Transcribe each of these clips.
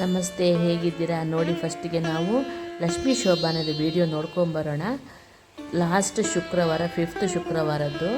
ನಮಸ್ತೆ, ಹೇಗಿದ್ದೀರಾ? ನೋಡಿ, ಫಸ್ಟಿಗೆ ನಾವು ಲಕ್ಷ್ಮೀ ಶೋಭಾನದ ವಿಡಿಯೋ ನೋಡ್ಕೊಂಬರೋಣ. ಲಾಸ್ಟ್ ಶುಕ್ರವಾರ, 5th ಶುಕ್ರವಾರದ್ದು.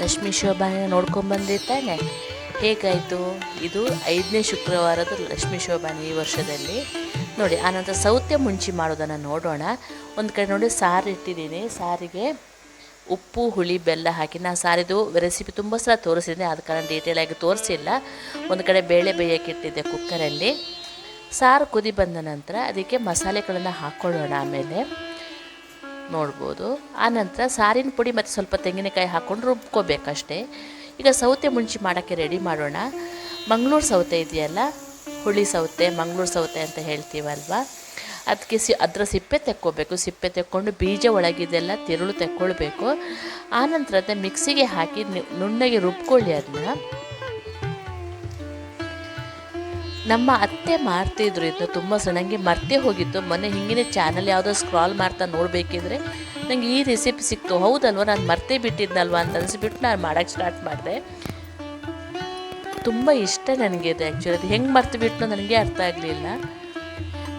ಲಕ್ಷ್ಮೀ ಶೋಭಾನ ನೋಡ್ಕೊಂಬಂದೆ ತಾನೆ, ಹೇಗಾಯಿತು? ಇದು 5ನೇ ಶುಕ್ರವಾರದ ಲಕ್ಷ್ಮೀ ಶೋಭಾನ ಈ ವರ್ಷದಲ್ಲಿ. ನೋಡಿ, ಆನಂತರ ಸೌತೆ ಮುಂಚಿ ಮಾಡೋದನ್ನು ನೋಡೋಣ. ಒಂದು ಕಡೆ ನೋಡಿ, ಸಾರು ಇಟ್ಟಿದ್ದೀನಿ. ಸಾರಿಗೆ ಉಪ್ಪು, ಹುಳಿ, ಬೆಲ್ಲ ಹಾಕಿ, ನಾನು ಸಾರಿದು ರೆಸಿಪಿ ತುಂಬ ಸಲ ತೋರಿಸಿದ್ದೀನಿ, ಆದ ಕಾರಣ ಡೀಟೇಲಾಗಿ ತೋರಿಸಿಲ್ಲ. ಒಂದು ಕಡೆ ಬೇಳೆ ಬೇಯೋಕ್ಕೆ ಇಟ್ಟಿದ್ದೆ ಕುಕ್ಕರಲ್ಲಿ. ಸಾರು ಕುದಿ ಬಂದ ನಂತರ ಅದಕ್ಕೆ ಮಸಾಲೆಗಳನ್ನು ಹಾಕ್ಕೊಳ್ಳೋಣ. ಆಮೇಲೆ ನೋಡ್ಬೋದು. ಆನಂತರ ಸಾರಿನ ಪುಡಿ ಮತ್ತು ಸ್ವಲ್ಪ ತೆಂಗಿನಕಾಯಿ ಹಾಕ್ಕೊಂಡು ರುಬ್ಕೋಬೇಕಷ್ಟೇ. ಈಗ ಸೌತೆ ಮುಂಚಿ ಮಾಡೋಕ್ಕೆ ರೆಡಿ ಮಾಡೋಣ. ಮಂಗಳೂರು ಸೌತೆ ಇದೆಯಲ್ಲ, ಹುಳಿ ಸೌತೆ, ಮಂಗಳೂರು ಸೌತೆ ಅಂತ ಹೇಳ್ತೀವಲ್ವ, ಅದಕ್ಕೆ ಅದರ ಸಿಪ್ಪೆ ತೆಕ್ಕೋಬೇಕು. ಸಿಪ್ಪೆ ತೆಕ್ಕೊಂಡು ಬೀಜ ಒಳಗಿದೆಲ್ಲ ತಿರುಳು ತೆಕ್ಕೊಳ್ಬೇಕು. ಆನಂತರ ಅದನ್ನ ಮಿಕ್ಸಿಗೆ ಹಾಕಿ ನುಣ್ಣಗೆ ರುಬ್ಕೊಳ್ಳಿ. ಅದನ್ನ ನಮ್ಮ ಅತ್ತೆ ಮಾಡ್ತಿದ್ರು. ಇದು ತುಂಬ ನನಗೆ ಮರ್ತೇ ಹೋಗಿತ್ತು. ಮೊನ್ನೆ ಹಿಂಗಿನೇ ಚಾನಲ್ ಯಾವುದೋ ಸ್ಕ್ರಾಲ್ ಮಾಡ್ತಾ ನೋಡಬೇಕಿದ್ರೆ ನನಗೆ ಈ ರೆಸಿಪಿ ಸಿಕ್ತು. ಹೌದಲ್ವ, ನಾನು ಮರ್ತೇ ಬಿಟ್ಟಿದ್ನಲ್ವ ಅಂತ ಅನಿಸ್ಬಿಟ್ಟು ನಾನು ಮಾಡೋಕ್ಕೆ ಸ್ಟಾರ್ಟ್ ಮಾಡಿದೆ. ತುಂಬ ಇಷ್ಟ ನನಗೆ ಇದು. ಆ್ಯಕ್ಚುಲಿ ಅದು ಹೆಂಗೆ ಮರ್ತು ಬಿಟ್ಟು ನನಗೆ ಅರ್ಥ ಆಗಲಿಲ್ಲ.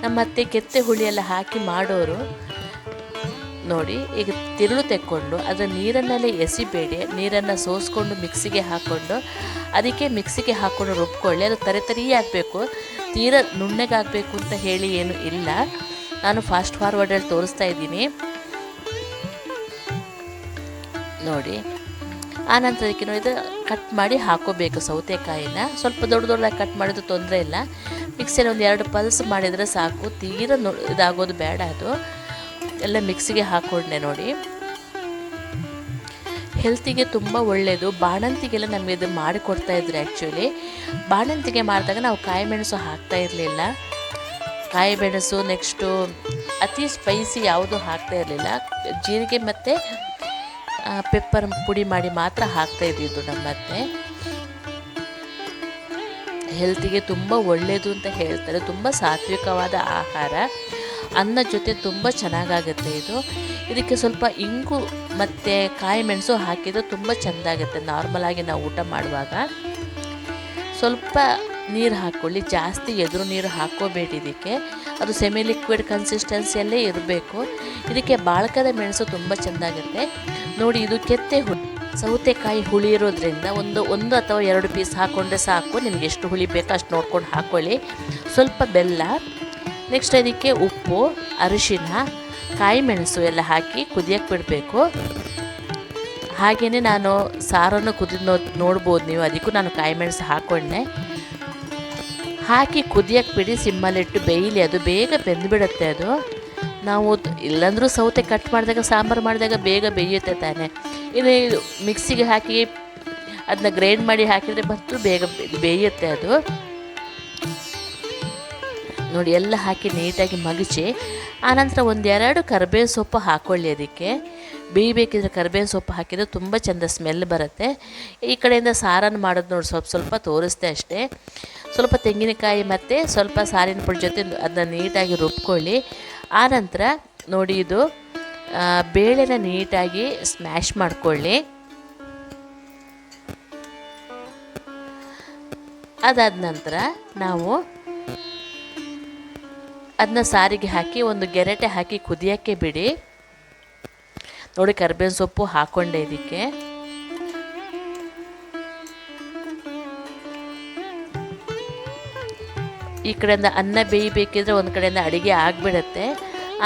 ನಮ್ಮ ಅತ್ತೆ ಕೆತ್ತೆ ಹುಳಿ ಎಲ್ಲ ಹಾಕಿ ಮಾಡೋರು. ನೋಡಿ, ಈಗ ತಿರುಳು ತೆಕ್ಕೊಂಡು ಅದರ ನೀರನ್ನೆಲ್ಲ ಎಸಿಬೇಡಿ, ನೀರನ್ನು ಸೋಸ್ಕೊಂಡು ಮಿಕ್ಸಿಗೆ ಹಾಕ್ಕೊಂಡು ಅದಕ್ಕೆ ಮಿಕ್ಸಿಗೆ ಹಾಕ್ಕೊಂಡು ರುಬ್ಕೊಳ್ಳಿ. ಅದು ತರಿ ಆಗಬೇಕು, ತೀರ ನುಣ್ಣಗಾಗಬೇಕು ಅಂತ ಹೇಳಿ ಏನು ಇಲ್ಲ. ನಾನು ಫಾಸ್ಟ್ ಫಾರ್ವರ್ಡಲ್ಲಿ ತೋರಿಸ್ತಾ ಇದ್ದೀನಿ ನೋಡಿ. ಆನಂತರ ಅದಕ್ಕೆ ನೋಡಿ ಕಟ್ ಮಾಡಿ ಹಾಕೋಬೇಕು ಸೌತೆಕಾಯಿನ. ಸ್ವಲ್ಪ ದೊಡ್ಡದಾಗಿ ಕಟ್ ಮಾಡಿದ್ದು ತೊಂದರೆ ಇಲ್ಲ. ಮಿಕ್ಸಿಯಲ್ಲಿ ಒಂದು 2 ಪಲ್ಸ್ ಮಾಡಿದರೆ ಸಾಕು, ತೀರ ಇದಾಗೋದು ಬೇಡ. ಅದು ಎಲ್ಲ ಮಿಕ್ಸಿಗೆ ಹಾಕ್ಕೊಂಡೆ ನೋಡಿ. ಹೆಲ್ತಿಗೆ ತುಂಬ ಒಳ್ಳೆಯದು. ಬಾಣಂತಿಗೆಲ್ಲ ನಮಗೆ ಇದು ಮಾಡಿಕೊಡ್ತಾ ಇದ್ರು. ಆ್ಯಕ್ಚುಲಿ ಬಾಣಂತಿಗೆ ಮಾಡಿದಾಗ ನಾವು ಕಾಯಿ ಮೆಣಸು ಹಾಕ್ತಾ ಇರಲಿಲ್ಲ. ಕಾಯಿ ಮೆಣಸು, ನೆಕ್ಸ್ಟು ಅತಿ ಸ್ಪೈಸಿ ಯಾವುದೂ ಹಾಕ್ತಾ ಇರಲಿಲ್ಲ. ಜೀರಿಗೆ ಮತ್ತು ಪೆಪ್ಪರ್ ಪುಡಿ ಮಾಡಿ ಮಾತ್ರ ಹಾಕ್ತಾ ಇದ್ದಿದ್ದು ನಮ್ಮತ್ತೆ. ಹೆಲ್ತಿಗೆ ತುಂಬ ಒಳ್ಳೆಯದು ಅಂತ ಹೇಳ್ತಾರೆ. ತುಂಬ ಸಾತ್ವಿಕವಾದ ಆಹಾರ, ಅನ್ನ ಜೊತೆ ತುಂಬ ಚೆನ್ನಾಗಾಗುತ್ತೆ ಇದು. ಇದಕ್ಕೆ ಸ್ವಲ್ಪ ಇಂಗು ಮತ್ತು ಕಾಯಿ ಮೆಣಸು ಹಾಕಿದರೆ ತುಂಬ ಚೆಂದಾಗುತ್ತೆ. ನಾರ್ಮಲಾಗಿ ನಾವು ಊಟ ಮಾಡುವಾಗ ಸ್ವಲ್ಪ ನೀರು ಹಾಕ್ಕೊಳ್ಳಿ, ಜಾಸ್ತಿ ಎದುರು ನೀರು ಹಾಕ್ಕೋಬೇಡಿ. ಇದಕ್ಕೆ ಅದು ಸೆಮಿ ಲಿಕ್ವಿಡ್ ಕನ್ಸಿಸ್ಟೆನ್ಸಿಯಲ್ಲೇ ಇರಬೇಕು. ಇದಕ್ಕೆ ಬಾಳ್ಕದ ಮೆಣಸು ತುಂಬ ಚೆಂದಾಗುತ್ತೆ ನೋಡಿ. ಇದು ಸೌತೆಕಾಯಿ ಹುಳಿ ಇರೋದ್ರಿಂದ ಒಂದು ಅಥವಾ 2 ಪೀಸ್ ಹಾಕ್ಕೊಂಡ್ರೆ ಸಾಕು. ನಿಮ್ಗೆ ಎಷ್ಟು ಹುಳಿ ಬೇಕೋ ಅಷ್ಟು ನೋಡ್ಕೊಂಡು ಹಾಕ್ಕೊಳ್ಳಿ. ಸ್ವಲ್ಪ ಬೆಲ್ಲ, ನೆಕ್ಸ್ಟ್ ಅದಕ್ಕೆ ಉಪ್ಪು, ಅರಿಶಿನ, ಕಾಯಿ ಮೆಣಸು ಎಲ್ಲ ಹಾಕಿ ಕುದಿಯಕ್ಕೆ ಬಿಡಬೇಕು. ಹಾಗೆಯೇ ನಾನು ಸಾರನ್ನು ಕುದಿದು ನೋಡ್ಬೋದು ನೀವು. ಅದಕ್ಕೂ ನಾನು ಕಾಯಿ ಮೆಣಸು ಹಾಕ್ಕೊಂಡೆ. ಹಾಕಿ ಕುದಿಯಕ್ಕೆ ಬಿಡಿ, ಸಿಮ್ಮಲ್ಲಿಟ್ಟು ಬೇಯಲಿ. ಅದು ಬೇಗ ಬೆಂದುಬಿಡುತ್ತೆ. ಅದು ನಾವು ಇಲ್ಲಾಂದ್ರೂ ಸೌತೆ ಕಟ್ ಮಾಡಿದಾಗ ಸಾಂಬಾರು ಮಾಡಿದಾಗ ಬೇಗ ಬೇಯುತ್ತೆ ತಾನೆ. ಇನ್ನು ಮಿಕ್ಸಿಗೆ ಹಾಕಿ ಅದನ್ನ ಗ್ರೈಂಡ್ ಮಾಡಿ ಹಾಕಿದರೆ ಮತ್ತು ಬೇಗ ಬೇಯುತ್ತೆ ಅದು ನೋಡಿ. ಎಲ್ಲ ಹಾಕಿ ನೀಟಾಗಿ ಮಗಚಿ ಆನಂತರ 1-2 ಕರಿಬೇವು ಸೊಪ್ಪು ಹಾಕ್ಕೊಳ್ಳಿ. ಅದಕ್ಕೆ ಬೇಯಬೇಕಿದ್ರೆ ಕರಿಬೇವು ಸೊಪ್ಪು ಹಾಕಿದರೆ ತುಂಬ ಚೆಂದ ಸ್ಮೆಲ್ ಬರುತ್ತೆ. ಈ ಕಡೆಯಿಂದ ಸಾರನ್ನು ಮಾಡೋದು ನೋಡಿ, ಸ್ವಲ್ಪ ತೋರಿಸ್ದೆ ಅಷ್ಟೇ. ಸ್ವಲ್ಪ ತೆಂಗಿನಕಾಯಿ ಮತ್ತು ಸ್ವಲ್ಪ ಸಾರಿನ ಪುಡಿ ಜೊತೆ ಅದನ್ನ ನೀಟಾಗಿ ರುಬ್ಕೊಳ್ಳಿ. ಆನಂತರ ನೋಡಿ, ಇದು ಬೇಳೆನ ನೀಟಾಗಿ ಸ್ಮ್ಯಾಶ್ ಮಾಡ್ಕೊಳ್ಳಿ. ಅದಾದ ನಂತರ ನಾವು ಅದನ್ನ ಸಾರಿಗೆ ಹಾಕಿ ಒಂದು ಗೆರಟೆ ಹಾಕಿ ಕುದಿಯೋಕ್ಕೆ ಬಿಡಿ. ನೋಡಿ, ಕರಿಬೇವಿನ ಸೊಪ್ಪು ಹಾಕ್ಕೊಂಡೆ ಇದಕ್ಕೆ. ಈ ಕಡೆಯಿಂದ ಅನ್ನ ಬೇಯಬೇಕಿದ್ರೆ ಒಂದು ಕಡೆಯಿಂದ ಅಡುಗೆ ಆಗಿಬಿಡುತ್ತೆ.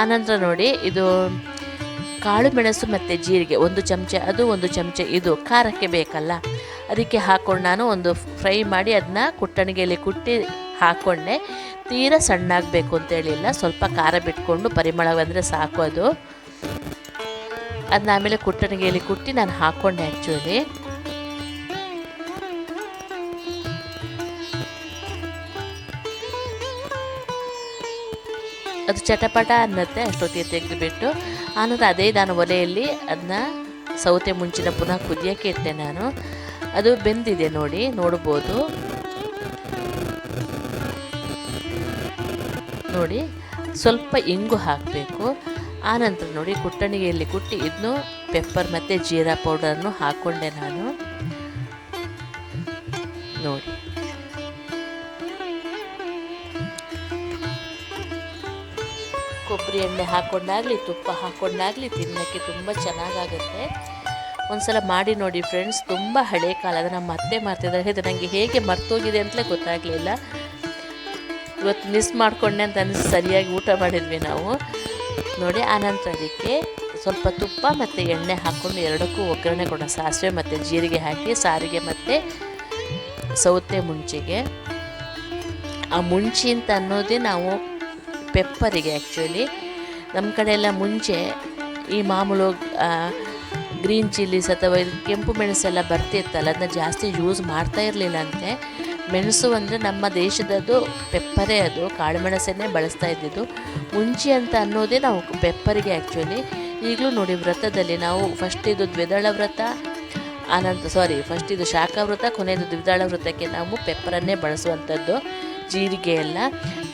ಆನಂತರ ನೋಡಿ, ಇದು ಕಾಳು ಮೆಣಸು ಮತ್ತು ಜೀರಿಗೆ 1 ಚಮಚ, ಅದು 1 ಚಮಚ ಇದು ಖಾರಕ್ಕೆ ಬೇಕಲ್ಲ, ಅದಕ್ಕೆ ಹಾಕ್ಕೊಂಡು ನಾನು ಒಂದು ಫ್ರೈ ಮಾಡಿ ಅದನ್ನ ಕುಟ್ಟಣಿಗೆಯಲ್ಲಿ ಕುಟ್ಟಿ ಹಾಕ್ಕೊಂಡೆ. ತೀರಾ ಸಣ್ಣಾಗಬೇಕು ಅಂತೇಳಿಲ್ಲ, ಸ್ವಲ್ಪ ಖಾರ ಬಿಟ್ಕೊಂಡು ಪರಿಮಳ ಬಂದರೆ ಸಾಕು. ಅದನ್ನ ಆಮೇಲೆ ಕುಟ್ಟಣಿಗೆಯಲ್ಲಿ ಕುಟ್ಟಿ ನಾನು ಹಾಕ್ಕೊಂಡೆ. ಆ್ಯಕ್ಚುಲಿ ಅದು ಚಟಪಟ ಅನ್ನತ್ತೆ. ಅಷ್ಟೊತ್ತಿಗೆ ತೆಗೆದುಬಿಟ್ಟು ಆನಂತರ ನಾನು ಒಲೆಯಲ್ಲಿ ಅದನ್ನ ಸೌತೆ ಮುಂಚಿನ ಪುನಃ ಕುದಿಯೋಕ್ಕೆ ಇಟ್ಟೆ ನಾನು. ಅದು ಬೆಂದಿದೆ ನೋಡಿ, ನೋಡ್ಬೋದು ನೋಡಿ. ಸ್ವಲ್ಪ ಇಂಗು ಹಾಕಬೇಕು. ಆನಂತರ ನೋಡಿ, ಕುಟ್ಟಣಿಗೆಯಲ್ಲಿ ಕುಟ್ಟಿ ಇದನ್ನು ಪೆಪ್ಪರ್ ಮತ್ತು ಜೀರಾ ಪೌಡರನ್ನು ಹಾಕ್ಕೊಂಡೆ ನಾನು ನೋಡಿ. ಕೊಬ್ಬರಿ ಎಣ್ಣೆ ಹಾಕ್ಕೊಂಡಾಗಲಿ ತುಪ್ಪ ಹಾಕ್ಕೊಂಡಾಗಲಿ ತಿನ್ನೋಕ್ಕೆ ತುಂಬ ಚೆನ್ನಾಗಾಗುತ್ತೆ. ಒಂದ್ಸಲ ಮಾಡಿ ನೋಡಿ ಫ್ರೆಂಡ್ಸ್. ತುಂಬ ಹಳೆ ಕಾಲದ ನಮ್ಮ ಅತ್ತೆ ಮಾಡ್ತಿದ್ದಾರೆ. ಇದು ನನಗೆ ಹೇಗೆ ಮರ್ತೋಗಿದೆ ಅಂತಲೇ ಗೊತ್ತಾಗಲಿಲ್ಲ. ಇವತ್ತು ಮಿಸ್ ಮಾಡಿಕೊಂಡೆ ಅಂತ ಅನಿಸಿ ಸರಿಯಾಗಿ ಊಟ ಮಾಡಿದ್ವಿ ನಾವು ನೋಡಿ. ಆನಂತರ ಅದಕ್ಕೆ ಸ್ವಲ್ಪ ತುಪ್ಪ ಮತ್ತು ಎಣ್ಣೆ ಹಾಕ್ಕೊಂಡು ಎರಡಕ್ಕೂ ಒಗ್ಗರಣೆ ಕೊಡೋ. ಸಾಸಿವೆ ಮತ್ತು ಜೀರಿಗೆ ಹಾಕಿ ಸಾರಿಗೆ ಮತ್ತು ಸೌತೆ ಮುಂಚಿಗೆ. ಆ ಮುಂಚಿ ಅಂತ ಅನ್ನೋದೇ ನಾವು ಪೆಪ್ಪರಿಗೆ. ಆ್ಯಕ್ಚುಲಿ ನಮ್ಮ ಕಡೆ ಎಲ್ಲ ಮುಂಚೆ ಈ ಮಾಮೂಲು ಗ್ರೀನ್ ಚಿಲ್ಲೀಸ್ ಅಥವಾ ಕೆಂಪು ಮೆಣಸೆಲ್ಲ ಬರ್ತಿತ್ತಲ್ಲ, ಅದನ್ನ ಜಾಸ್ತಿ ಯೂಸ್ ಮಾಡ್ತಾ ಇರಲಿಲ್ಲ ಅಂತೆ. ಮೆಣಸು ಅಂದರೆ ನಮ್ಮ ದೇಶದದು ಪೆಪ್ಪರೇ, ಅದು ಕಾಳು ಮೆಣಸನ್ನೇ ಬಳಸ್ತಾ ಇದ್ದಿದ್ದು. ಮುಂಚಿ ಅಂತ ಅನ್ನೋದೇ ನಾವು ಪೆಪ್ಪರಿಗೆ. ಆ್ಯಕ್ಚುಲಿ ಈಗಲೂ ನೋಡಿ, ವ್ರತದಲ್ಲಿ ನಾವು ಫಸ್ಟ್ ಇದು ದ್ವಿದಳ ವ್ರತ, ಫಸ್ಟ್ ಇದು ಶಾಖ ವ್ರತ, ಕೊನೆಯದು ದ್ವಿದಳ ವ್ರತಕ್ಕೆ ನಾವು ಪೆಪ್ಪರನ್ನೇ ಬಳಸುವಂಥದ್ದು. ಜೀರಿಗೆ ಎಲ್ಲ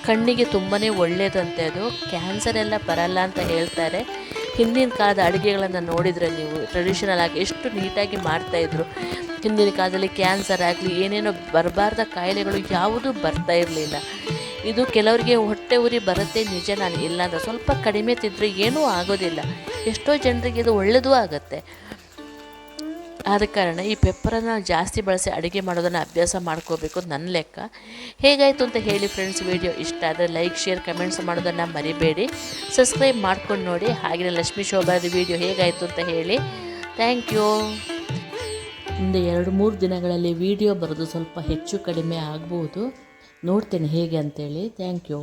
ಕಣ್ಣಿಗೆ ತುಂಬಾ ಒಳ್ಳೆಯದಂತೆ. ಅದು ಕ್ಯಾನ್ಸರ್ ಎಲ್ಲ ಬರಲ್ಲ ಅಂತ ಹೇಳ್ತಾರೆ. ಹಿಂದಿನ ಕಾಲದ ಅಡುಗೆಗಳನ್ನು ನೋಡಿದರೆ ನೀವು ಟ್ರೆಡಿಷನಲ್ ಆಗಿ ಎಷ್ಟು ನೀಟಾಗಿ ಮಾಡ್ತಾಯಿದ್ರು. ಹಿಂದಿನ ಕಾಲದಲ್ಲಿ ಕ್ಯಾನ್ಸರ್ ಆಗಲಿ ಏನೇನೋ ಬರಬಾರ್ದ ಕಾಯಿಲೆಗಳು ಯಾವುದೂ ಬರ್ತಾ ಇರಲಿಲ್ಲ. ಇದು ಕೆಲವರಿಗೆ ಹೊಟ್ಟೆ ಉರಿ ಬರುತ್ತೆ ನಿಜ, ನಾನು ಇಲ್ಲ ಅಂತ. ಸ್ವಲ್ಪ ಕಡಿಮೆ ತಿಂದರೆ ಏನೂ ಆಗೋದಿಲ್ಲ. ಎಷ್ಟೋ ಜನರಿಗೆ ಇದು ಒಳ್ಳೆಯದೂ ಆಗುತ್ತೆ. ಆದ ಕಾರಣ ಈ ಪೆಪ್ಪರನ್ನು ಜಾಸ್ತಿ ಬಳಸಿ ಅಡುಗೆ ಮಾಡೋದನ್ನು ಅಭ್ಯಾಸ ಮಾಡ್ಕೋಬೇಕು ನನ್ನ ಲೆಕ್ಕ. ಹೇಗಾಯಿತು ಅಂತ ಹೇಳಿ ಫ್ರೆಂಡ್ಸ್. ವಿಡಿಯೋ ಇಷ್ಟ ಆದರೆ ಲೈಕ್, ಶೇರ್, ಕಮೆಂಟ್ಸ್ ಮಾಡೋದನ್ನು ಮರಿಬೇಡಿ. ಸಬ್ಸ್ಕ್ರೈಬ್ ಮಾಡ್ಕೊಂಡು ನೋಡಿ. ಹಾಗೆಯೇ ಲಕ್ಷ್ಮೀ ಶೋಭಾದ ವಿಡಿಯೋ ಹೇಗಾಯಿತು ಅಂತ ಹೇಳಿ. Thank you. ಮುಂದೆ 2-3 ದಿನಗಳಲ್ಲಿ ವಿಡಿಯೋ ಬರೋದು ಸ್ವಲ್ಪ ಹೆಚ್ಚು ಕಡಿಮೆ ಆಗ್ಬೋದು. ನೋಡ್ತೇನೆ ಹೇಗೆ ಅಂತೇಳಿ. Thank you.